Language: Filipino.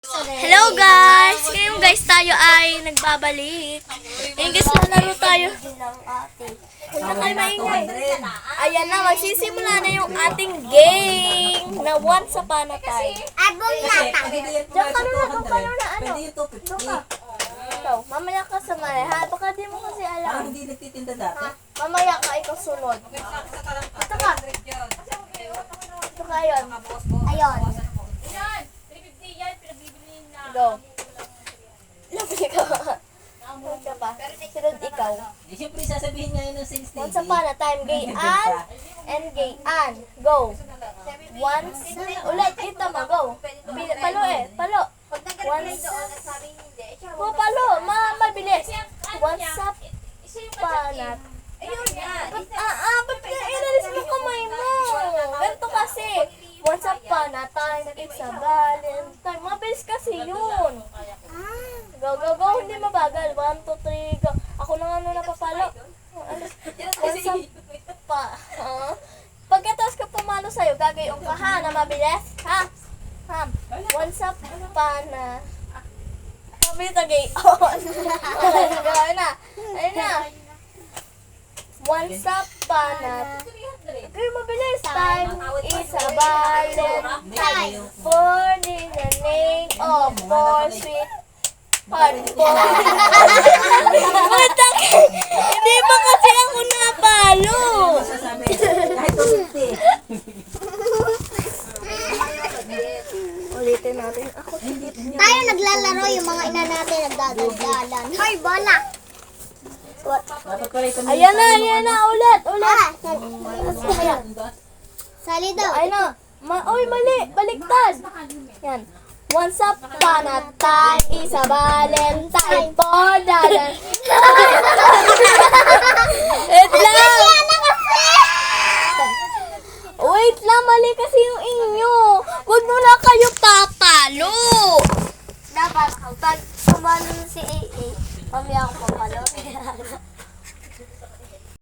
Hello guys! Ngayon guys tayo ay nagbabalik. Ngayon guys lalaro tayo. Huwag na kayo maingay. Ayan na, magsisimula na yung ating game na Once Upon a Time. Diyan ka na, doon ka na ano. Doon ka. Ikaw, mamaya ka sa mali ha. Baka di mo kasi alam. Hindi nagtitinda dati. Mamaya ka, ikaw sunod. Ito ka. Ito ka yun. Ayun. Go. Labi ka. Huwag ka pa. Sunod ikaw. Siyempre sasabihin ngayon ng sales lady. Once upon a time, gay-an and gay-an. Go. Once. Ulit, kita mo. Go. Palo eh. Palo. Once. Oh, palo. Mabilis. Once upon a time. Ba't inalis mo kamay mo? Ganito kasi. Once upon a time, it's a Valentine. Mabilis kasi yun. Go, go, go. Hindi mabagal. 1, 2, 3, go. Ako na nga napapalo. Once pagkatapos ka pumalo sa'yo, gagayong ka ha, na mabilis. Ha? Once upon a... Mabilis na gayon. Gawin na. Ayun na. Once upon a... Okay, mabilis. Time is a Valentine. For the name of four sweet heart. Hindi ba kasi ako napalo? Sasabi, kahit 250. Ulitin natin. Ako Tayo naglalaro, yung mga ina natin nagdadaldalan. Hoy, bola! Dapat pala ito. Ayan na, ulit. Sali daw. Ayun na. Oy, mali. Baliktad. Yan. Once upon a time is a Valentine for the... Wait lang. Wait lang, mali kasi yung inyo. Huwag mo na kayo papalo. Dapat, pag sumalo si AA, mamaya ako papalo.